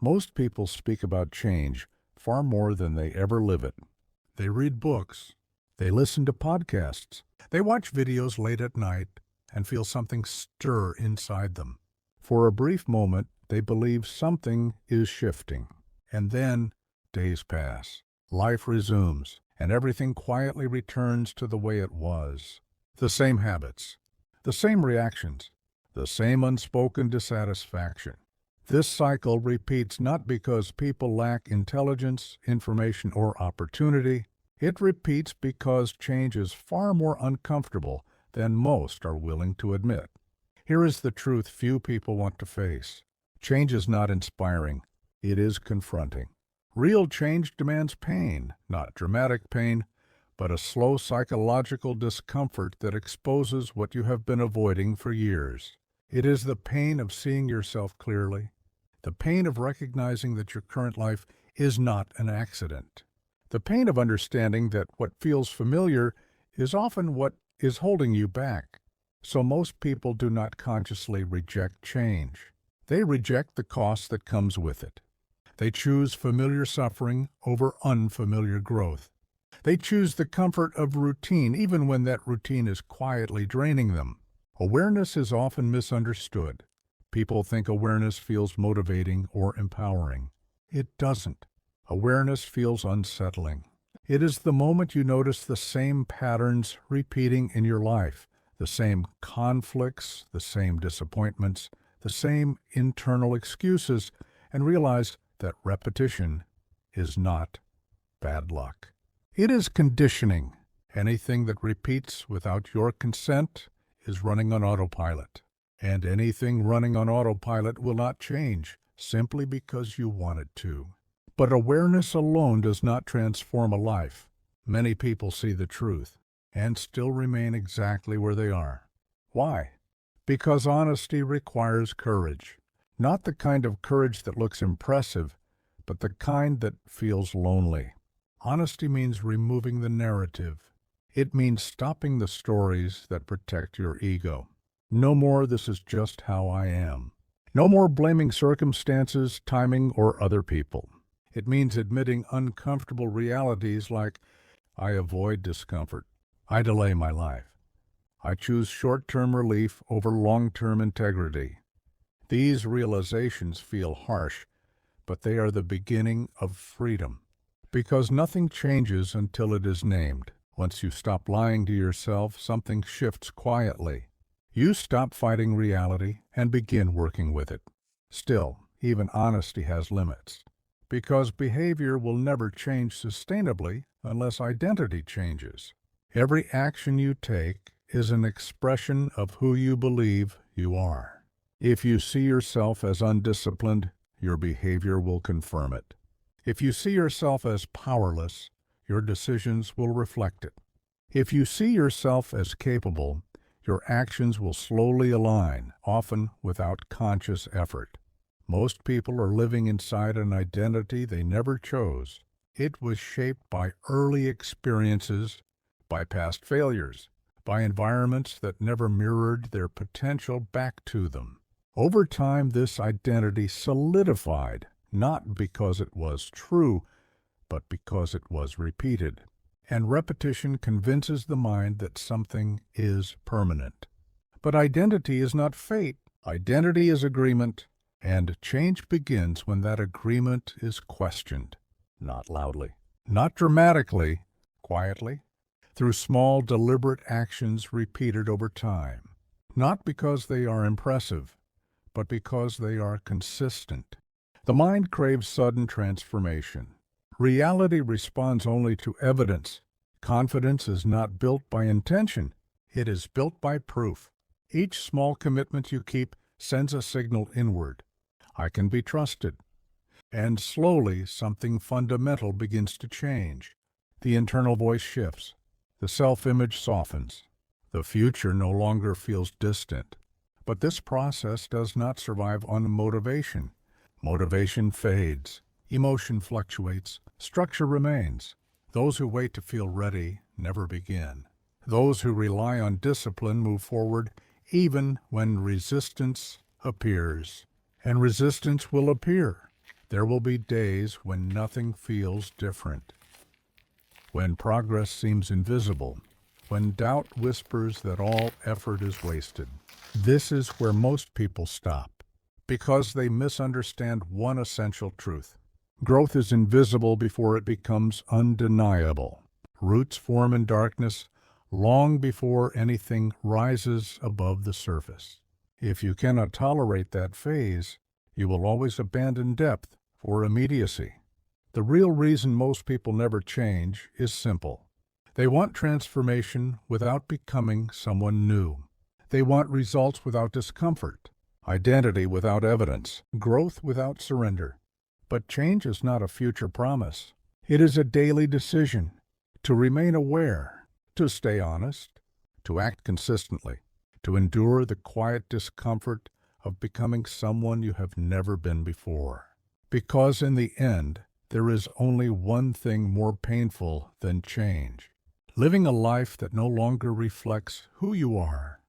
Most people speak about change far more than they ever live it. They read books. They listen to podcasts. They watch videos late at night and feel something stir inside them. For a brief moment, they believe something is shifting. And then days pass. Life resumes, and everything quietly returns to the way it was. The same habits, the same reactions, the same unspoken dissatisfaction. This cycle repeats not because people lack intelligence, information, or opportunity. It repeats because change is far more uncomfortable than most are willing to admit. Here is the truth few people want to face. Change is not inspiring. It is confronting. Real change demands pain, not dramatic pain, but a slow psychological discomfort that exposes what you have been avoiding for years. It is the pain of seeing yourself clearly, the pain of recognizing that your current life is not an accident, the pain of understanding that what feels familiar is often what is holding you back. So most people do not consciously reject change. They reject the cost that comes with it. They choose familiar suffering over unfamiliar growth. They choose the comfort of routine, even when that routine is quietly draining them. Awareness is often misunderstood. People think awareness feels motivating or empowering. It doesn't. Awareness feels unsettling. It is the moment you notice the same patterns repeating in your life, the same conflicts, the same disappointments, the same internal excuses, and realize that repetition is not bad luck. It is conditioning. Anything that repeats without your consent is running on autopilot. And anything running on autopilot will not change simply because you want it to. But awareness alone does not transform a life. Many people see the truth and still remain exactly where they are. Why? Because honesty requires courage. Not the kind of courage that looks impressive, but the kind that feels lonely. Honesty means removing the narrative. It means stopping the stories that protect your ego. No more "this is just how I am." No more blaming circumstances, timing, or other people. It means admitting uncomfortable realities like, I avoid discomfort. I delay my life. I choose short-term relief over long-term integrity. These realizations feel harsh, but they are the beginning of freedom. Because nothing changes until it is named. Once you stop lying to yourself, something shifts quietly. You stop fighting reality and begin working with it. Still, even honesty has limits. Because behavior will never change sustainably unless identity changes. Every action you take is an expression of who you believe you are. If you see yourself as undisciplined, your behavior will confirm it. If you see yourself as powerless, your decisions will reflect it. If you see yourself as capable, your actions will slowly align, often without conscious effort. Most people are living inside an identity they never chose. It was shaped by early experiences, by past failures, by environments that never mirrored their potential back to them. Over time, this identity solidified, not because it was true, but because it was repeated. And repetition convinces the mind that something is permanent. But identity is not fate. Identity is agreement, and change begins when that agreement is questioned. Not loudly, not dramatically, quietly, through small, deliberate actions repeated over time. Not because they are impressive, but because they are consistent. The mind craves sudden transformation. Reality responds only to evidence. Confidence is not built by intention. It is built by proof. Each small commitment you keep sends a signal inward. I can be trusted. And slowly, something fundamental begins to change. The internal voice shifts. The self-image softens. The future no longer feels distant. But this process does not survive on motivation. Motivation fades. Emotion fluctuates. Structure remains. Those who wait to feel ready never begin. Those who rely on discipline move forward even when resistance appears. And resistance will appear. There will be days when nothing feels different, when progress seems invisible, when doubt whispers that all effort is wasted. This is where most people stop, because they misunderstand one essential truth. Growth is invisible before it becomes undeniable. Roots form in darkness long before anything rises above the surface. If you cannot tolerate that phase, you will always abandon depth for immediacy. The real reason most people never change is simple. They want transformation without becoming someone new. They want results without discomfort, identity without evidence, growth without surrender. But change is not a future promise. It is a daily decision to remain aware, to stay honest, to act consistently, to endure the quiet discomfort of becoming someone you have never been before. Because in the end, there is only one thing more painful than change: living a life that no longer reflects who you are.